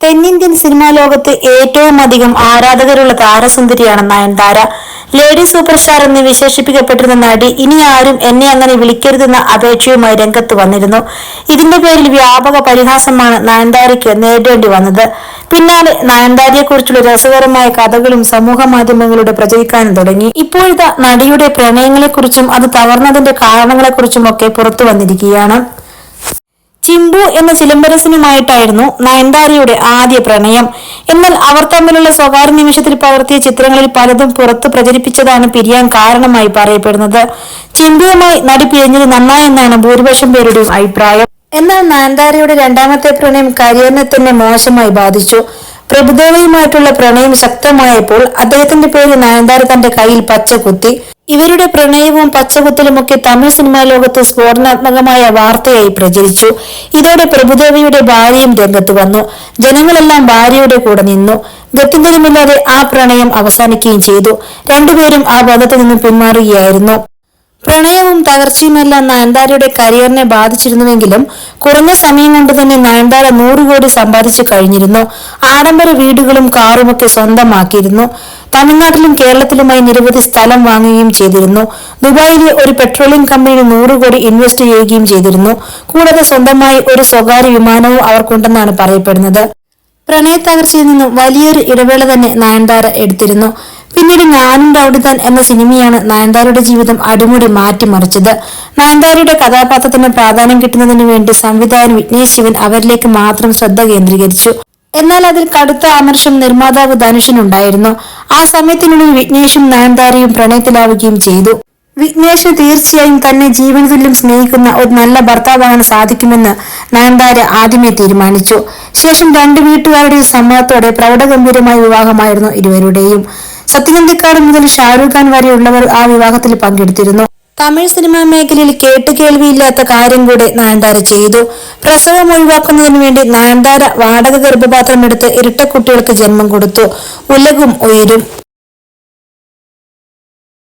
തെന്നിന്ത്യൻ സിനിമാ ലോകത്ത് ഏറ്റവും അധികം ആരാധകരുള്ള താരസുന്ദരിയാണ് നയൻതാര. ലേഡി സൂപ്പർ സ്റ്റാർ എന്ന് വിശേഷിപ്പിക്കപ്പെട്ടിരുന്ന നടി ഇനി ആരും എന്നെ അങ്ങനെ വിളിക്കരുതെന്ന അപേക്ഷയുമായി രംഗത്ത് വന്നിരുന്നു. ഇതിന്റെ പേരിൽ വ്യാപക പരിഹാസമാണ് നയൻതാരയ്ക്ക് നേരിടേണ്ടി വന്നത്. പിന്നാലെ നയൻതാരയെക്കുറിച്ചുള്ള രസകരമായ കഥകളും സമൂഹ മാധ്യമങ്ങളുടെ പ്രചരിക്കാനും തുടങ്ങി. ഇപ്പോഴത്തെ നടിയുടെ പ്രണയങ്ങളെക്കുറിച്ചും അത് തകർന്നതിന്റെ കാരണങ്ങളെക്കുറിച്ചും ഒക്കെ പുറത്തു വന്നിരിക്കുകയാണ്. ചിമ്പു എന്ന ചിലംബരസനുമായിട്ടായിരുന്നു നയൻതാരയുടെ ആദ്യ പ്രണയം. എന്നാൽ അവർ തമ്മിലുള്ള സ്വകാര്യ നിമിഷത്തിൽ പകർത്തിയ ചിത്രങ്ങളിൽ പലതും പുറത്തു പ്രചരിപ്പിച്ചതാണ് പിരിയാൻ കാരണമായി പറയപ്പെടുന്നത്. ചിമ്പുവുമായി നടി പിരിഞ്ഞത് നന്നായെന്നാണ് ഭൂരിപക്ഷം പേരുടെയും അഭിപ്രായം. എന്നാൽ നയൻതാരയുടെ രണ്ടാമത്തെ പ്രണയം കരിയറിനെ തന്നെ മോശമായി ബാധിച്ചു. പ്രഭുദേവയുമായിട്ടുള്ള പ്രണയം ശക്തമായപ്പോൾ അദ്ദേഹത്തിന്റെ പേര് നയൻതാര തന്റെ കയ്യിൽ പച്ച കുത്തി. ഇവരുടെ പ്രണയവും പച്ചകുത്തലുമൊക്കെ തമിഴ് സിനിമാ ലോകത്ത് സ്ഫോടനാത്മകമായ വാർത്തയായി പ്രചരിച്ചു. ഇതോടെ പ്രഭുദേവയുടെ ഭാര്യയും രംഗത്ത് വന്നു. ജനങ്ങളെല്ലാം ഭാര്യയുടെ കൂടെ നിന്നു. ഗത്യന്തരമില്ലാതെ ആ പ്രണയം അവസാനിക്കുകയും ചെയ്തു. രണ്ടുപേരും ആ ബന്ധത്തിൽ നിന്നും പിന്മാറുകയായിരുന്നു. പ്രണയവും തകർച്ചയുമെല്ലാം നയൻതാരയുടെ കരിയറിനെ ബാധിച്ചിരുന്നുവെങ്കിലും കുറഞ്ഞ സമയം കൊണ്ട് തന്നെ നയൻതാര 100 കോടി സമ്പാദിച്ചു കഴിഞ്ഞിരുന്നു. ആഡംബര വീടുകളും കാറുമൊക്കെ സ്വന്തമാക്കിയിരുന്നു. തമിഴ്നാട്ടിലും കേരളത്തിലുമായി നിരവധി സ്ഥലം വാങ്ങുകയും ചെയ്തിരുന്നു. ദുബായിലെ ഒരു പെട്രോളിയം കമ്പനിയിൽ 100 കോടി ഇൻവെസ്റ്റ് ചെയ്യുകയും ചെയ്തിരുന്നു. കൂടാതെ സ്വന്തമായി ഒരു സ്വകാര്യ വിമാനവും അവർക്കുണ്ടെന്നാണ് പറയപ്പെടുന്നത്. പ്രണയത്തകർച്ചയിൽ നിന്നും വലിയൊരു ഇടവേള തന്നെ നയൻതാര എടുത്തിരുന്നു. പിന്നീട് ഞാനും റൗഡിതാൻ എന്ന സിനിമയാണ് നയൻതാരയുടെ ജീവിതം അടിമുടി മാറ്റിമറിച്ചത്. നയൻതാരയുടെ കഥാപാത്രത്തിന് പ്രാധാന്യം കിട്ടുന്നതിന് വേണ്ടി സംവിധായകൻ വിഘ്നേഷ് ശിവൻ അവരിലേക്ക് മാത്രം ശ്രദ്ധ കേന്ദ്രീകരിച്ചു. എന്നാൽ അതിൽ കടുത്ത അമർഷം നിർമ്മാതാവ് ധനുഷിനുണ്ടായിരുന്നു. ആ സമയത്തിനുള്ളിൽ വിഘ്നേഷും നയൻതാരയും പ്രണയത്തിലാവുകയും ചെയ്തു. വിഘ്നേഷിന് തീർച്ചയായും തന്നെ ജീവൻ തുല്യം സ്നേഹിക്കുന്ന ഒരു നല്ല ഭർത്താവാകാൻ സാധിക്കുമെന്ന് നയൻതാര ആദ്യമേ തീരുമാനിച്ചു. ശേഷം രണ്ട് വീട്ടുകാരുടെയും സമ്മതത്തോടെ പ്രൗഢഗംഭീരമായ വിവാഹമായിരുന്നു ഇരുവരുടെയും. സത്യനന്ദിക്കാട് മുതൽ ഷാരൂഖ് ഖാൻ വരെയുള്ളവർ ആ വിവാഹത്തിൽ പങ്കെടുത്തിരുന്നു. തമിഴ് സിനിമാ മേഖലയിൽ കേട്ടുകേൾവിയില്ലാത്ത കാര്യം കൂടെ നയൻതാര ചെയ്തു. പ്രസവം ഒഴിവാക്കുന്നതിന് വേണ്ടി നയൻതാര വാടക ഗർഭപാത്രം എടുത്ത് ഇരട്ടക്കുട്ടികൾക്ക് ജന്മം കൊടുത്തു. ഉലകും ഉയരും.